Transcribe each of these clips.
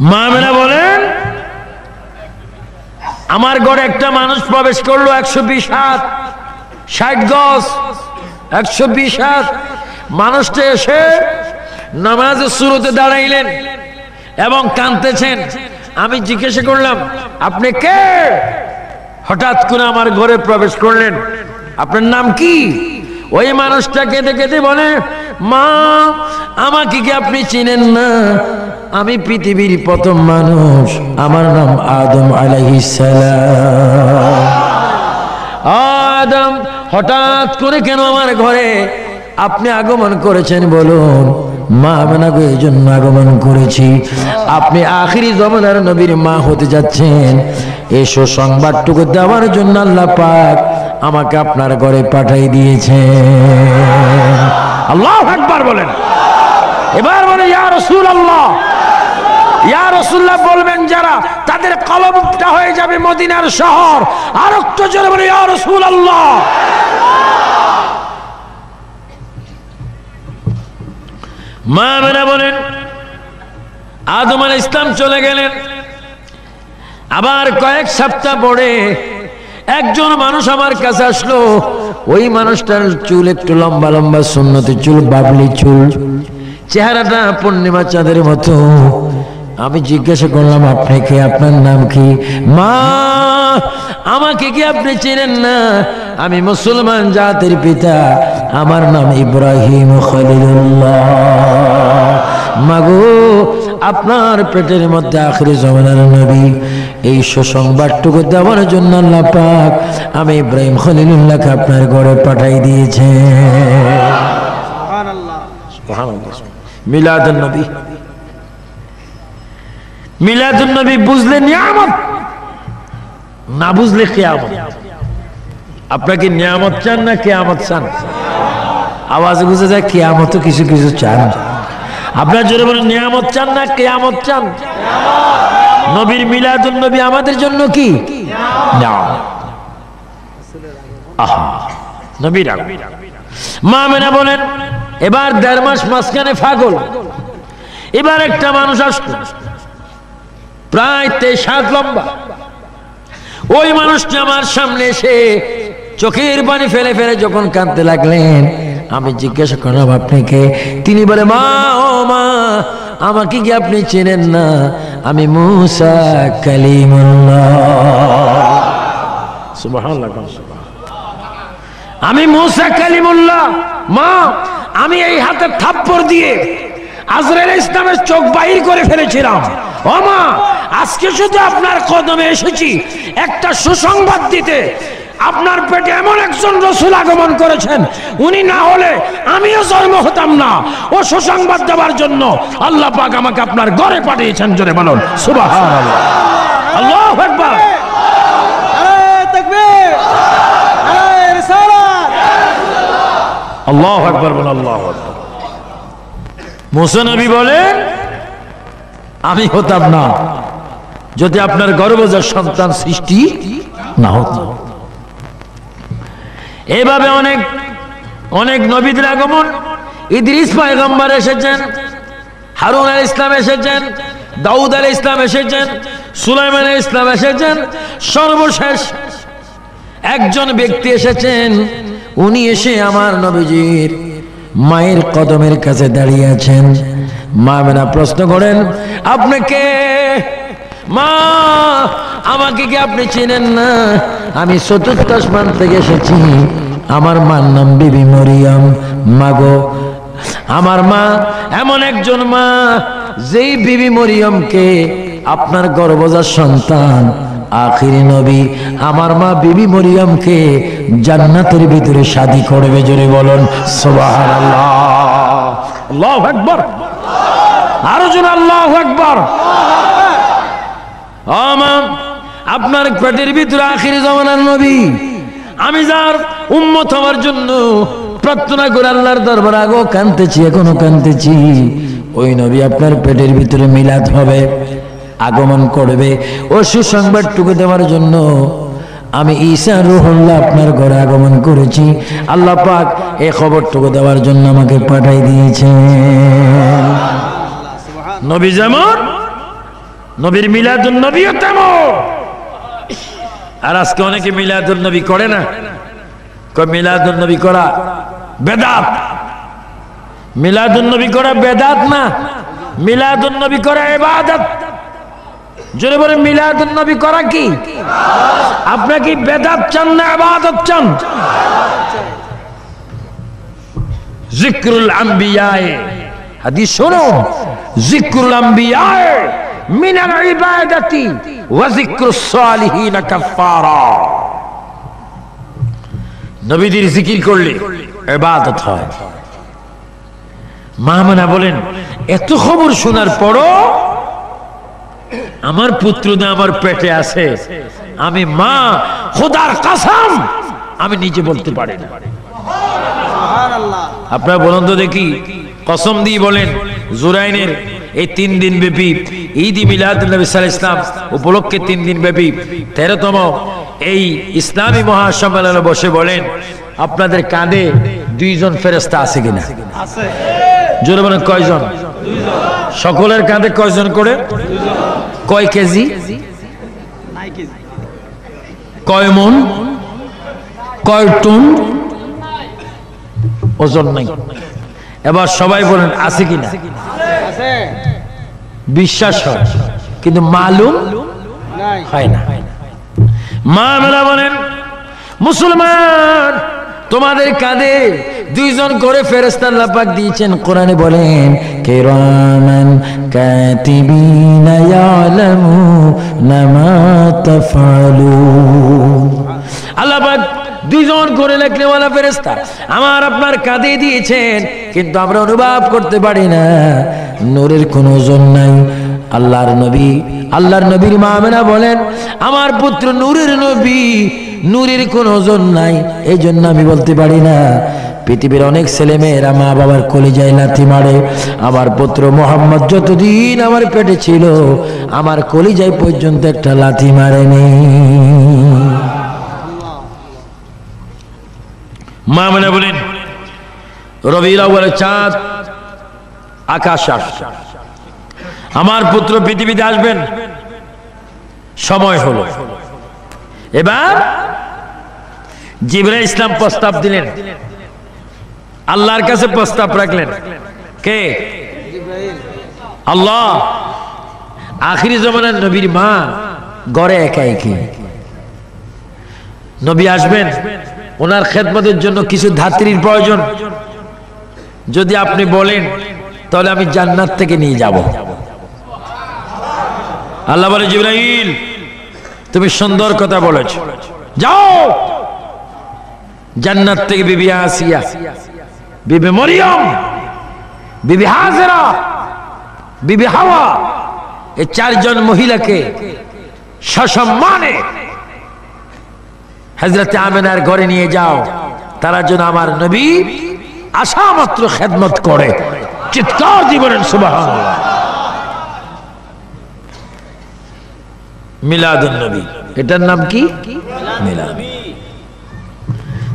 মা আমেনা বলেন আমার ঘরে একটা মানুষ প্রবেশ করলো 120 হাত 60 গজ 120 হাত। মানুষটা এসে নামাজের শুরুতে দাঁড়াইলেন এবং কাঁদতেছেন। আমি জিজ্ঞাসা করলাম আপনি কে? হঠাৎ করে আমার ঘরে প্রবেশ করলেন, আপনার নাম কি? ওই মানুষটা কেঁদে কেঁদে বলে মা আমাকে কি আপনি চিনেন না? আমি পৃথিবীর প্রথম মানুষ, আমার নাম আদম আলাইহিস সালাম। আদম হঠাৎ করে কেন আমার ঘরে আপনি আগমন করেছেন বলুন? মা আমেনাকে এই জন্য আগমন করেছি, আপনি আখিরি জমানার নবীর মা হতে যাচ্ছেন, এসো সংবাদটুকু দেওয়ার জন্য আল্লাহ পাক আমাকে আপনার ঘরে পাঠাই দিয়েছেন। আল্লাহু আকবার বলেন। এবার বলে ইয়া রাসূলুল্লাহ, ইয়া রাসূলুল্লাহ বলবেন যারা, তাদের কলবটা হয়ে যাবে মদিনার শহর। আর একটু জোরে বলে ইয়া রাসূলুল্লাহ। মা আমেনা বলেন আদম আলাইহিস সালাম চলে গেলেন। আবার কয়েক সপ্তাহ পরে একজন মানুষ আমার কাছে আসলো। ওই মানুষটার চুল একটু লম্বা লম্বা সুন্নতি চুল, বাবলি চুল, চেহারাটা পূর্ণিমা চাঁদের মতো। আমি জিজ্ঞাসা করলাম আপনি কে, আপনার নাম কি? মা আমাকে কি আপনি চেনেন না? আমি মুসলমান জাতির পিতা, আমার নাম ইব্রাহিম খলিলুল্লাহ। মাগো আপনার পেটের মধ্যে আখিরি জমানার নবী, এই সুসংবাদটুকু দেওয়ার জন্য আল্লাহ পাক আমি ইব্রাহিম খলিলুল্লাহকে আপনার ঘরে পাঠাই দিয়েছে। সুবহানাল্লাহ সুবহানাল্লাহ। মিলাদুন নবী, মিলাদুন নবী বুঝলে নিয়ামত, না বুঝলে কিয়ামত। আপনাকে নিয়ামত চান না কিয়ামত চান? আওয়াজ বুঝে যায় কিয়ামত কিছু কিছু চান। আপনার জোরে বলেন নিয়ামত চান না কিয়ামত চান? নবীর মিলাদুন নবী আমাদের জন্য কি না? আহা নবীর আগমন। মা আমেনা বলেন এবার 1.5 মাস মাঝখানে ফাগল। এবার একটা মানুষ আসলো প্রায় 23 হাত লম্বা। ওই মানুষটা আমার সামনে এসে চোখের পানি ফেলে ফেলে যখন কাঁদতে লাগলেন, আমি জিজ্ঞাসা করলাম আপনি কে? তিনি বলে মা ও মা আমাকে কি আপনি চেনেন না? আমি মুসা কালিমুল্লাহ। সুবহানাল্লাহ। আমি মুসা কালিমুল্লাহ। মা আমি এই হাতে থাপ্পড় দিয়ে আজরাইল ইসলামের চোখ বাহির করে ফেলেছিলাম। ও মা আজকে শুধু আপনার কদমে এসেছি একটা সুসংবাদ দিতে। আপনার পেটে এমন একজন রাসূল আগমন করেছেন, উনি না হলে আমিও জন্ম হতাম না। ও সুসংবাদ দেওয়ার জন্য আল্লাহ পাক আমাকে আপনার ঘরে পাঠিয়েছেন। জোরে বলুন সুবহানাল্লাহ। আল্লাহু আকবার। নারে তাকবীর, নারে রিসালাত। আল্লাহু আকবার বলুন। আল্লাহু আকবার। মুসা নবী বলেন আমি হতাম না যদি আপনার গর্ভজাত সন্তান সৃষ্টি না হতো। এভাবে অনেক অনেক নবীদের আগমন। ইদ্রিস পয়গম্বর এসেছেন, হারুন আলাইহিস সালাম এসেছেন, দাউদ আলাইহিস সালাম এসেছেন, সুলাইমান আলাইহিস সালাম এসেছেন। সর্বশেষ একজন ব্যক্তি এসেছেন, উনি এসে আমার নবীজির মায়ের কদমের কাছে দাঁড়িয়ে আছেন। মা আমেনা প্রশ্ন করেন আপনি কে? মা আমাকে কি আপনি চেনেন না? আমি চতুর্থ আসমান থেকে এসেছি, আমার মার নাম বিবি মরিয়ম। মাগো আমার মা এমন একজন মা যেই বিবি মরিয়মকে আপনার গর্ভজাত সন্তান আখিরি নবী আমার মা বিবি মরিয়মকে জান্নাতের ভিতরে শাদী করবে। জোরে বলুন সুবহানাল্লাহ। আল্লাহু আকবার। আরো জোরে আল্লাহু আকবার। আপনার পেটের ভিতরে আখিরি জামানার নবী, আমি যার উম্মত হওয়ার জন্য প্রার্থনা করে আল্লাহর দরবারে আগো কাঁদতেছি, এখনো কাঁদতেছি। ওই নবী আপনার পেটের ভিতরে মিলাদ হবে, আগমন করবে। ও সুসংবাদটুকু দেওয়ার জন্য আমি ঈসা রূহুল্লাহ আপনার ঘরে আগমন করেছি। আল্লাহ পাক এই খবরটুকু দেওয়ার জন্য আমাকে পাঠাই দিয়েছেন। নবী যেমন নবীর মিলাদুন নবীও তেমন। আর আজকে অনেকে মিলাদুন নবী করে না, কয় মিলাদুন নবী করা বেদাত। মিলাদুন নবী করা বেদাত না, মিলাদুন নবী করা ইবাদত। জোরে বলেন মিলাদুন নবী করা কি? আপনি কি বেদাত চান না ইবাদত চান? জিক্রুল আম্বিয়ায়ে, হাদিস শোনো, জিক্রুল আম্বিয়ায়ে মিনাল ইবাদাতি ওয়া জিক্রুস সালিহিন কাফারা। নবীদের জিকির করলে ইবাদত হয়। মা মানা বলেন, এত খবর শোনার পরও আমার পুত্র না আমার পেটে আছে, আমি মা খোদার কসম আমি নিজে বলতে পারি না। আপনারা বলুন তো দেখি, কসম দিয়ে বলেন, জুরাইনের এই 3 দিন ব্যাপী ঈদ মিলাদুন নবী সাল্লাল্লাহু আলাইহি ওয়াসাল্লাম উপলক্ষে 3 দিন ব্যাপী 13তম এই ইসলামী মহাসম্মেলনে বসে বলেন, আপনাদের কাঁধে 2 জন ফেরেশতা আছে কিনা? আছে। জোরে বলেন কয়জন? 2 জন। সকলের কাঁধে কয়জন করে? 2 জন। কয় কেজি? 9 কেজি। কয় মন? কয় টন? ওজন নাই। এবার সবাই বলেন আছে কিনা? আছে। বিশ্বাস হয় কিন্তু মালুম হয় না। মা মেলা বলেন, মুসলমান তোমাদের কাঁধে 2 জন করে ফেরেশতা আল্লাহ পাক দিয়েছেন। কোরআনে বলেন, কিরামান কাতিবিনা ইয়ালামুনা মা তাফআলুন। আল্লাহ পাক 2 জন করে লেখনেওয়ালা ফেরেশতা আমার আপনার কাঁধে দিয়েছেন, কিন্তু আমরা অনুভব করতে পারি না। নূরের কোনো ওজন নাই। আল্লাহর নবীর মা আমেনা বলেন, আমার পুত্র নূরের নবী, নূরের কোনো ওজন নাই, এই জন্য আমি বলতে পারি না। পৃথিবীর অনেক ছেলে মেয়েরা মা বাবার কলিজায় লাথি মারে, আমার পুত্র মোহাম্মদ যতদিন আমার পেটে ছিল আমার কলিজায় পর্যন্ত একটা লাথি মারেনি। মা মানে বলেন, রবিউল আউয়ালের চাঁদ আকাশ আসছে, আমার পুত্র পৃথিবীতে আসবেন, সময় হলো। এবার জিবরাইল ইসলাম প্রস্তাব দিলেন, আল্লাহর কাছে প্রস্তাব রাখলেন। কে? আল্লাহ। আখিরি জামানার নবীর মা ঘরে একা একি, নবী আসবেন, ওনার খেদমতের জন্য কিছু ধাত্রীর প্রয়োজন। যদি আপনি বলেন তাহলে আমি জান্নাত থেকে নিয়ে যাব। আল্লাহ বলে, জিবরাইল তুমি সুন্দর কথা বলেছ, যাও জান্নাত থেকে বিবি আসিয়া, বিবি মরিয়ম, বিবি হাজেরা, বিবি হাওয়া, এই 4 জন মহিলাকে সসম্মানে হযরত আমিনার ঘরে নিয়ে যাও। তারা যেন আমার নবী আসা মাত্র খেদমত করে। চিৎকার দিয়ে বলেন সুবহানাল্লাহ। মিলাদুন নবী, এটার নাম কি? মিলাদ।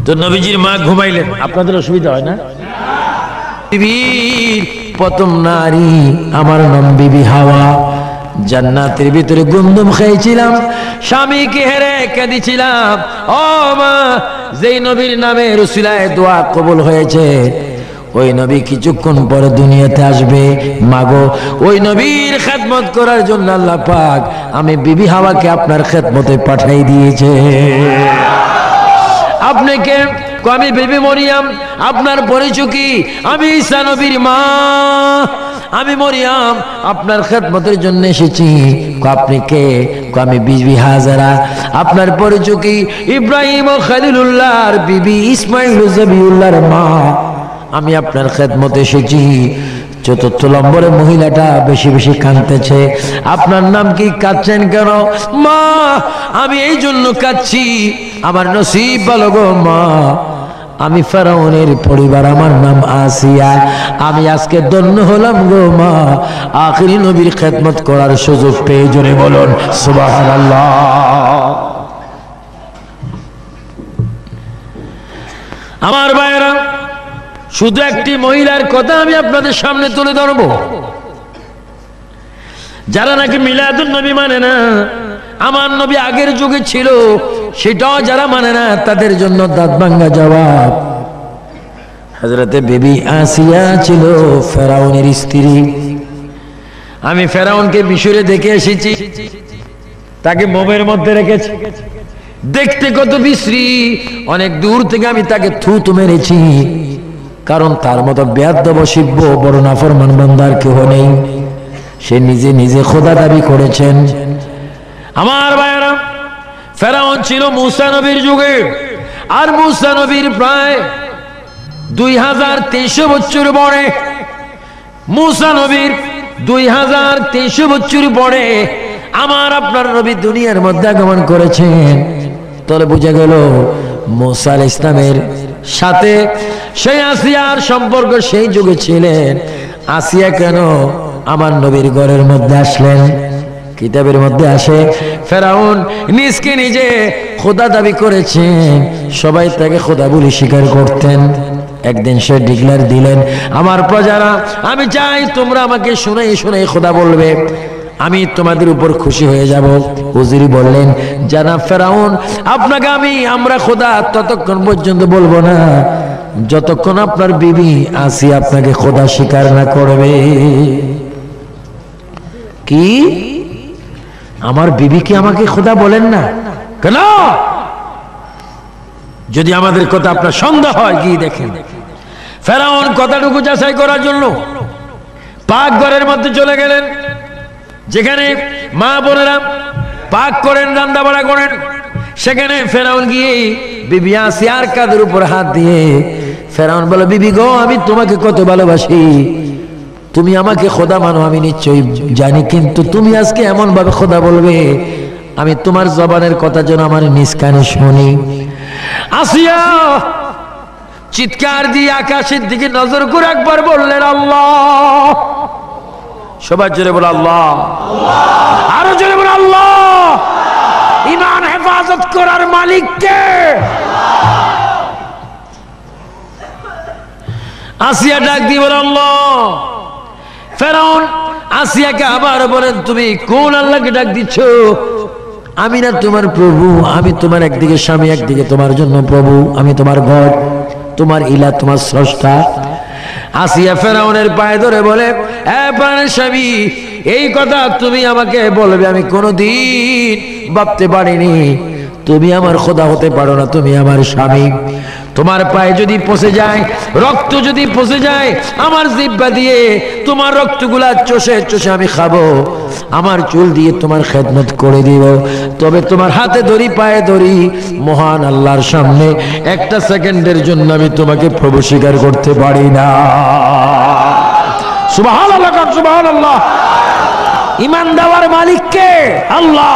তো নবীজির মা ঘুমাইলেন, আপনাদের অসুবিধা হয় না? পৃথিবীর প্রথম নারী, আমার নাম বিবি হাওয়া। জান্নাতের ভিতরে গুন্দুম খেয়েছিলাম, স্বামীকে হেরে কেঁদেছিলাম। ও মা, যেই নবীর নামে রসুলায় দোয়া কবুল হয়েছে, ওই নবী কিছুক্ষণ পরে দুনিয়াতে আসবে। মাগো, ওই নবীর খেদমত করার জন্য আল্লাহ পাক আমি বিবি হাওয়াকে আপনার খেদমতে পাঠাই দিয়েছে। আপনি কে? আমি বিবি মরিয়ম। আপনার পরিচয় কি? আমি ঈসা নবীর মা, আমি মরিয়ম, আপনার খেদমতের জন্য এসেছি। আপনি কে? আমি বিবি হাজেরা। আপনার পরিচয় কি? ইব্রাহিম ও খলিলুল্লাহর বিবি, ইসমাইল ও জবিউল্লাহর মা, আমি আপনার খেদমতে এসেছি। 4র্থ নম্বরে মহিলাটা বেশি বেশি কাঁদতেছে। আপনার নাম কি? কাঁদছেন কেন? মা, আমি এই জন্য কাঁদছি, আমার নসিব ভালো গো মা, আমি ফেরাউনের পরিবার, আমার নাম আসিয়া, আমি আজকে ধন্য হলাম গো মা, আখিরি নবীর খেদমত করার সুযোগ পেয়ে। জোরে বলুন সুবহানাল্লাহ। আমার ভাইয়েরা, শুধু একটি মহিলার কথা আমি আপনাদের সামনে তুলে ধরব। যারা নাকি মিলাদুন নবী মানে না, আমার নবী আগের যুগে ছিল, সেটাও যারা মানে না, তাদের জন্য দাঁত ভাঙ্গা জবাব। হযরতে বিবি আসিয়া ছিল ফেরাউনের স্ত্রী। আমি ফেরাউনকে মিশরে দেখে এসেছি, তাকে মোমের মধ্যে রেখেছি, দেখতে কত বিশ্রী। অনেক দূর থেকে আমি তাকে থুতু মেরেছি, কারণ তার মতো বেয়াদব অসভ্য বড় নাফরমান বান্দার কেহ নেই। সে নিজে নিজে খোদা দাবি করেছেন। আমার ভাইয়েরা, ফেরাউন ছিল মূসা নবীর যুগে, আর মূসা নবীর প্রায় 2300 বছর পরে, মূসা নবীর 2300 বছর পরে আমার আপনার নবী দুনিয়ার মধ্যে আগমন করেছেন। তাহলে বোঝা গেল মূসা আলাইহিস সালামের সাথে সেই আসিয়ার সম্পর্ক সেই যুগে ছিলেন। আসিয়া কেন আমার নবীর ঘরের মধ্যে আসলেন? কিতাবের মধ্যে আসে ফেরাউন নিজকে নিজে খোদা দাবি করেছেন, সবাই তাকে খোদা বলে স্বীকার করতেন। একদিন সে ডিক্লেয়ার দিলেন, আমার প্রজারা, আমি চাই তোমরা আমাকে শুনাই শুনাই খোদা বলবে, আমি তোমাদের উপর খুশি হয়ে যাব। হুজুরি বললেন, জানাব ফেরাউন, আপনাকে আমরা খোদা ততক্ষণ পর্যন্ত বলবো না যতক্ষণ আপনার বিবি আসিয়া আপনাকে খোদা স্বীকার না করবে। কি? আমার বিবিকে আমাকে খোদা বলেন না কেন? যদি আমাদের কথা আপনার সন্দেহ হয়, কি দেখেন। ফেরাউন কথাটুকু যাচাই করার জন্য পাক ঘরের মধ্যে চলে গেলেন, যেখানে মা বোনেরা পাক করেন, রান্না বাড়া করেন। সেখানে ফেরাউন গিয়ে বিবি আসিয়ার কাঁধের উপর হাত দিয়ে ফেরাউন বলে, বিবি গো, আমি তোমাকে কত ভালোবাসি, তুমি আমাকে খোদা মানো আমি নিশ্চয়ই জানি, কিন্তু তুমি আজকে এমন ভাবে খোদা বলবে, আমি তোমার জবানের কথা যেন আমার নিজ কানে শুনি। আসিয়া চিৎকার দিয়ে আকাশের দিকে নজর করে একবার বললেন, আল্লাহ। সবার জোরে বলে আল্লাহ, আরো জোরে বলে আল্লাহ। ঈমান হেফাজত করার মালিক কে? আসিয়া ডাক দিয়ে বলে আল্লাহ। ফেরাউন আসিয়াকে আবার বলেন, তুমি কোন আল্লাহকে ডাক দিচ্ছ? আমি না তোমার প্রভু, আমি তোমার একদিকে স্বামী, একদিকে তোমার জন্য প্রভু, আমি তোমার ঘর, তোমার ইলা, তোমার স্রষ্টা। আসিয়া ফেরাউনের পায়ে ধরে বলে, প্রাণের স্বামী, এই কথা তুমি আমাকে বলবে আমি কোনোদিন ভাবতে পারিনি। তুমি আমার খোদা হতে পারো না, তুমি আমার স্বামী। তোমার পায়ে যদি পচে যায়, রক্ত যদি পচে যায় আমার জিহ্বা দিয়ে, তোমার রক্তগুলা চষে চষে আমি খাবো, আমার চুল দিয়ে তোমার খেদমত করে দিব। তবে তোমার হাতে ধরি, পায়ে ধরি, মহান আল্লাহর সামনে একটা সেকেন্ডের জন্য আমি তোমাকে প্রভু স্বীকার করতে পারি না। সুবহানাল্লাহ, সুবহানাল্লাহ। ঈমান দেওয়ার মালিক কে? আল্লাহ।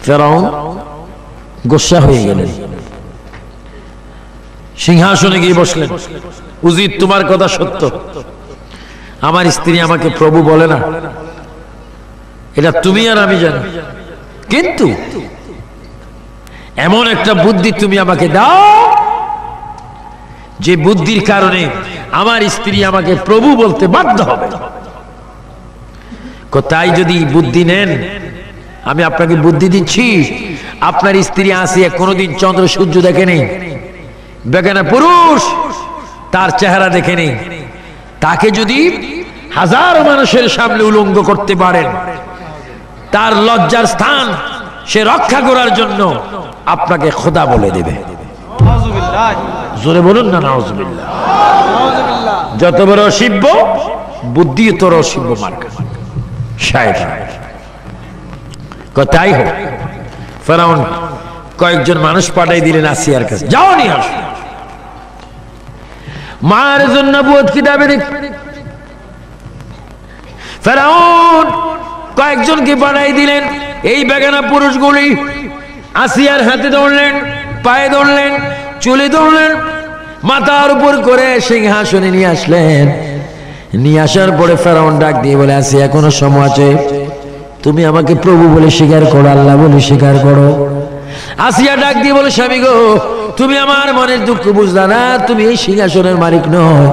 ফেরাউন গোসা হয়ে গেলেন, সিংহাসনে গিয়ে বসলেন। উজির, তোমার কথা সত্য, আমার স্ত্রী আমাকে প্রভু বলে না, এটা তুমি আর আমি জানি, কিন্তু এমন একটা বুদ্ধি তুমি আমাকে দাও যে বুদ্ধির কারণে আমার স্ত্রী আমাকে প্রভু বলতে বাধ্য হবে। তাই যদি বুদ্ধি নেন, আমি আপনাকে বুদ্ধি দিচ্ছি। আপনার স্ত্রী আসিয়া কোনোদিন চন্দ্র সূর্য দেখে নেই, বেগানা পুরুষ তার চেহারা দেখে নেই। তাকে যদি হাজার মানুষের সামনে উলঙ্গ করতে পারেন, তার লজ্জার স্থান সে রক্ষা করার জন্য আপনাকে খোদা বলে দেবে। জোরে বলুন না, নাউজুবিল্লাহ। যত বড় অসিব্য বুদ্ধি, তোর অসিব্য মার্কা শায়তান। তাই হোক, ফেরাউন কয়েকজন মানুষ পাঠাই দিলেন আসিয়ার কাছে, যাও নিয়ে আস। মার জন্য নবুয়ত কিতাবে ফেরাউন কয়েকজনকে পাঠাই দিলেন। এই বেগানা পুরুষগুলি আসিয়ার হাতে ধরলেন, পায়ে ধরলেন, চুলে ধরলেন, মাথার উপর করে সিংহাসনে নিয়ে আসলেন। নিয়ে আসার পরে ফেরাউন ডাক দিয়ে বলে, আসিয়া এখনো সময় আছে, তুমি আমাকে প্রভু বলে স্বীকার করো, আল্লাহ বলে স্বীকার করো। আসিয়া ডাক দিয়ে বলে, স্বামী গো, তুমি আমার মনের দুঃখ বুঝলা না, তুমি এই সিংহাসনের মালিক নয়,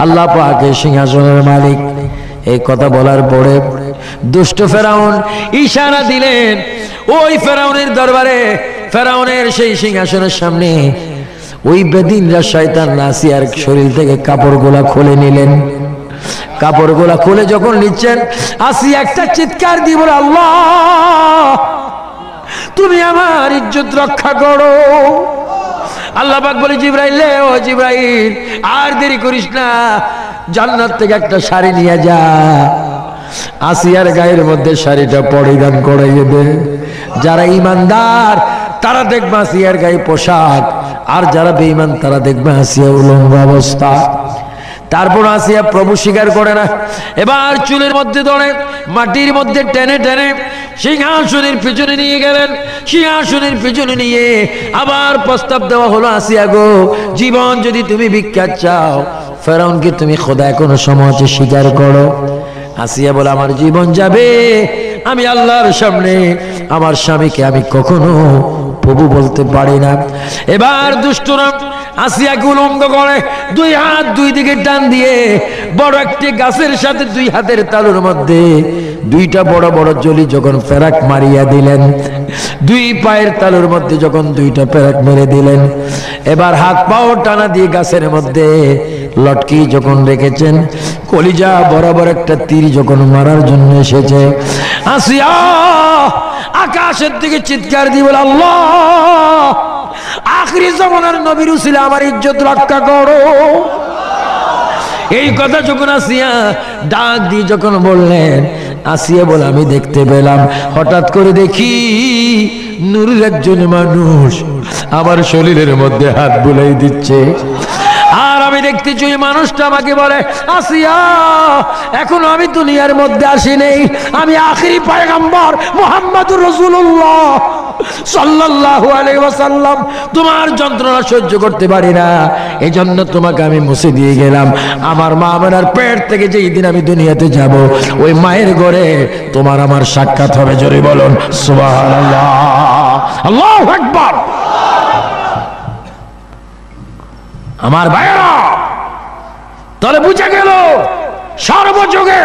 আল্লাহ পাক এই সিংহাসনের মালিক। এই কথা বলার পরে দুষ্ট ফেরাউন ইশারা দিলেন, ওই ফেরাউনের দরবারে, ফেরাউনের সেই সিংহাসনের সামনে ওই বেদিনরা শয়তান আসিয়ার শরীর থেকে কাপড়গুলা খুলে নিলেন। কাপড়গুলা খুলে যখন নিচ্ছেন, আসিয়া একটা চিৎকার দিয়ে বলে, আল্লাহ তুমি আমার ইজ্জত রক্ষা করো। আল্লাহ পাক বলে, জিবরাইল, ও জিবরাইল, আর দেরি করিস না, জান্নাত থেকে একটা শাড়ি নিয়ে যা, আসিয়ার গায়ের মধ্যে শাড়িটা পরিধান করাইয়ে দে। যারা ইমানদার তারা দেখবে আসিয়ার গায়ে পোশাক, আর যারা বেঈমান তারা দেখবে আসিয়া উলঙ্গ অবস্থা। তারপর আসিয়া প্রভু স্বীকার করে না, এবার চুলের মধ্যে ধরে মাটির মধ্যে টেনে টেনে সিংহাসনের পিছনে নিয়ে গেলেন। সিংহাসনের পিছনে নিয়ে আবার প্রস্তাব দেওয়া হলো, আসিয়া গো, জীবন যদি তুমি ভিক্ষা চাও, ফেরাউনকে তুমি খোদা এখনো সময় আছে, স্বীকার করো। আসিয়া বলে, আমার জীবন যাবে, আমি আল্লাহর সামনে আমার স্বামীকে আমি কখনো প্রভু বলতে পারি না। এবার দুষ্টরা আসিয়াকে উলঙ্গ করে, দুই হাত দুই দিকে টান দিয়ে বড় একটি গাছের সাথে দুই হাতের তালুর মধ্যে দুইটা বড় বড় জলি যখন ফেরাক মারিয়া দিলেন, দুই পায়ের তালুর মধ্যে যখন দুইটা ফেরাক মেরে দিলেন, এবার হাত পাও টানা দিয়ে গাছের মধ্যে লটকি যখন রেখেছেন, কলিজা বরাবর একটা তীর যখন মারার জন্য এসেছে, আসিয়া আকাশের দিকে চিৎকার দিয়ে বলে, আল্লাহ আখিরি জামানার নবীর উসিলা আমার ইজ্জত রক্ষা করো। এই কথা যখন আসিয়া ডাক দিয়ে যখন বললেন, আসিয়া বলে, আমি দেখতে পেলাম, হঠাৎ করে দেখি নূরের একজন মানুষ আমার শরীরের মধ্যে হাত বুলাই দিচ্ছে, আর আমি দেখতেছি ওই মানুষটা আমাকে বলে, আসিয়া এখনো আমি দুনিয়ার মধ্যে আসি নেই, আমি আখিরি পয়গম্বর মুহাম্মদুর রাসূলুল্লাহ সাল্লাল্লাহু আলাইহি ওয়াসাল্লাম, তোমার যন্ত্রণা সহ্য করতে পারি না, এজন্য তোমাকে আমি মুছে দিয়ে গেলাম। আমার মা আমার পেট থেকে যেই দিন আমি দুনিয়াতে যাব, ওই মায়ের ঘরে তোমার আমার সাক্ষাৎ হবে। জোরে বলুন সুবহানাল্লাহ, আল্লাহু আকবার। আমার ভাইয়েরা, তাহলে বুঝে গেল সর্বযুগে,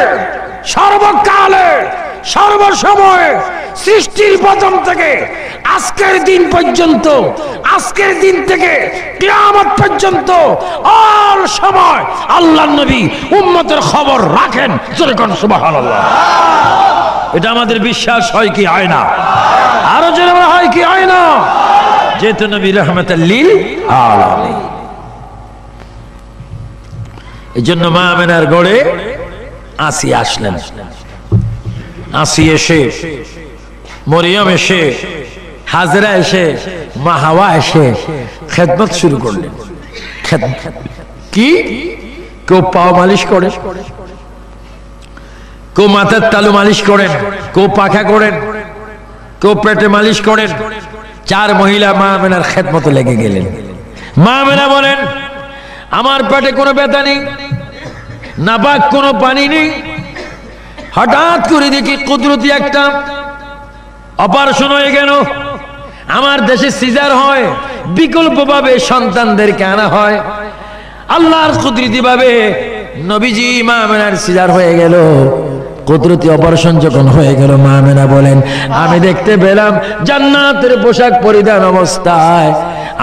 সর্বকালে, সর্বসময়ে, সৃষ্টির প্রথম থেকে আজকের দিন পর্যন্ত, আজকের দিন থেকে কিয়ামত পর্যন্ত অল সময় আল্লাহর নবী উম্মতের খবর রাখেন। জোরে কোন সুবহানাল্লাহ। এটা আমাদের বিশ্বাস হয় কি হয় না? আরো জোরে হয় কি হয় না? যেহেতু নবী রাহমাতাল লিল আলামিন। এই জন্য মা আমেনার গড়ে আসিয়া আসলেন। আসিয়া এসে, মরিয়ম এসে, হাজরা এসে, মা হাওয়া এসে খেদমত শুরু করলেন। কি? কেউ পাও মালিশ করে, কেউ মাথার তালু মালিশ করেন, কেউ পাখা করেন, কেউ পেটে মালিশ করেন। চার মহিলা মা আমেনার খেদমতে লেগে গেলেন। মা আমেনা বলেন, আমার পেটে কোনো ব্যথা নেই, নাপাক কোনো পানি নেই, হঠাৎ করে দেখি কুদরতি একটা অপারেশন হয়ে গেল। আমার দেশে সিজার হয়, বিকল্প ভাবে সন্তানদেরকে আনা হয়। আল্লাহর কুদরতি ভাবে নবীজি মা আমেনার সিজার হয়ে গেল। কুদরতি অপারেশন যখন হয়ে গেল, মা আমেনা বলেন, আমি দেখতে পেলাম জান্নাতের পোশাক পরিধান অবস্থায়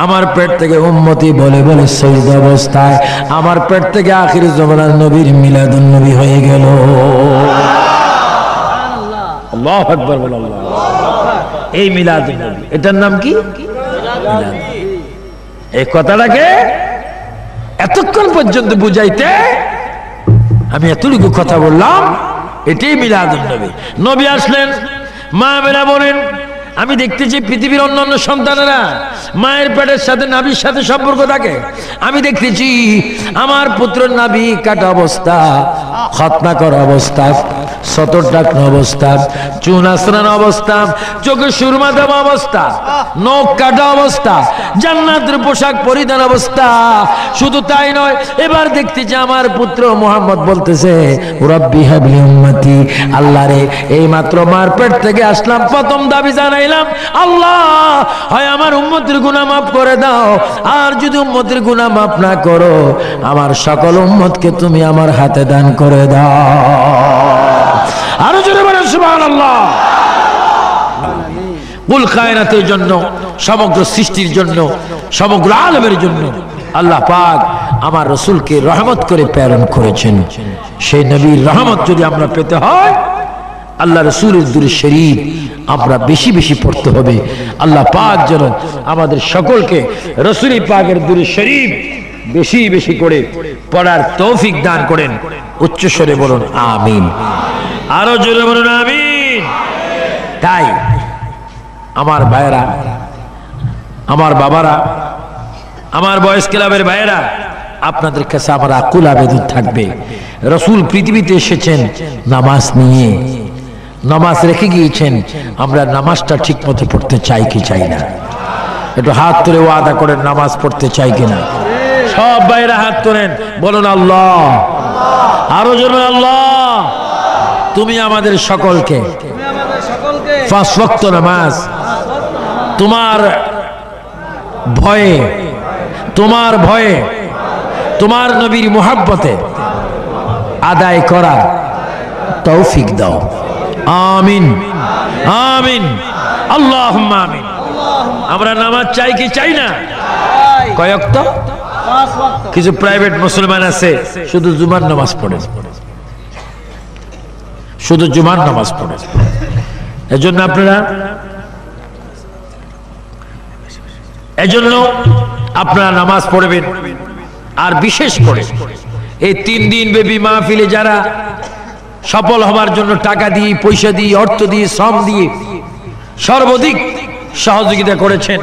আমার পেট থেকে উম্মতি বলে বলে শহীদ অবস্থায় আমার পেট থেকে আখির জামানার নবীর মিলাদুন নবী হয়ে গেল। আল্লাহু আকবার বল। আল্লাহ, এই মিলাদুন নবী, এটার নাম কি? মিলাদ। এই কথাটাকে এতক্ষণ পর্যন্ত বুঝাইতে আমি এতটুকু কথা বললাম, এটাই মিলাদুন নবী। নবী আসলেন, মা আমেনা বলেন, আমি দেখতেছি পৃথিবীর অন্যান্য সন্তানেরা মায়ের পেটের সাথে নাভির সাথে সম্পর্ক থাকে। আমি দেখতেছি আমার পুত্রের নাভি কাটা অবস্থা, খতনা করা অবস্থা, সতর ডাকনো অবস্থা, চুন আশ্রানো অবস্থা, চোখে সুরমা দেওয়া অবস্থা, নখ কাটা অবস্থা, জান্নাতের পোশাক পরিধান অবস্থা। শুধু তাই নয়, এবার দেখতেছি আমার পুত্র মুহাম্মদ বলতেছে, রব্বি হাবলি উম্মতি, আল্লাহ রে, এই মাত্র মার পেট থেকে আসলাম, প্রথম দাবি জানাই চাইলাম, আল্লাহ হয় আমার উম্মতের গুনাহ মাফ করে দাও, আর যদি উম্মতের গুনাহ মাফ না করো আমার সকল উম্মতকে তুমি আমার হাতে দান করে দাও। আরো জোরে বলেন সুবহানাল্লাহ। কুল কায়নাতের জন্য, সমগ্র সৃষ্টির জন্য, সমগ্র আলমের জন্য আল্লাহ পাক আমার রাসূলকে রহমত করে প্রেরণ করেছেন। সেই নবীর রহমত যদি আমরা পেতে হয়, আল্লাহ রাসূলের দুরূদ শরীফ আমরা বেশি বেশি পড়তে হবে। আল্লাহ পাক যেন আমাদের সকলকে রাসূল পাকের দুরূদ শরীফ বেশি বেশি করে পড়ার তৌফিক দান করেন। উচ্চ স্বরে বলুন আমিন। আরো জোরে বলুন আমিন। তাই আমার ভাইয়েরা, আমার বাবারা, আমার বয়স ক্লাবের ভাইয়েরা, আপনাদের কাছে আমার আকুল আবেদন থাকবে, রাসূল পৃথিবীতে এসেছেন নামাজ নিয়ে, নামাজ রেখে গিয়েছেন, আমরা নামাজটা ঠিক মতো পড়তে চাই কি চাই না? একটু হাত তুলে ওয়াদা করেন নামাজ পড়তে চাই কিনা। সব ভাইয়েরা হাত তোলেন, বলুন আল্লাহ। আরো জোরে আল্লাহ। তুমি আমাদের সকলকে পাঁচ ওয়াক্ত নামাজ তোমার ভয়ে, তোমার ভয়ে, তোমার নবীর মুহাব্বতে আদায় করার তৌফিক দাও। আমিন আমিন আল্লাহুম্মা আমিন। আমরা নামাজ চাই কি চাই না? কয় ওয়াক্ত? কিছু প্রাইভেট মুসলমান আছে শুধু জুমার নামাজ পড়ে, শুধু জুমার নামাজ পড়ে। এজন্য আপনারা নামাজ পড়বেন। আর বিশেষ করে এই 3 দিন ব্যাপী মাহফিলে যারা সফল হবার জন্য টাকা দিয়ে, পয়সা দিয়ে, অর্থ দিয়ে, শ্রম দিয়ে সর্বাধিক সহযোগিতা করেছেন,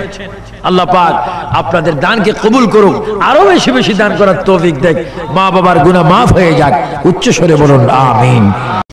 আল্লাহ পাক আপনাদের দানকে কবুল করুক, আরো বেশি বেশি দান করার তৌফিক দেখ, মা বাবার গুনাহ মাফ হয়ে যাক। উচ্চ স্বরে বলুন আমিন।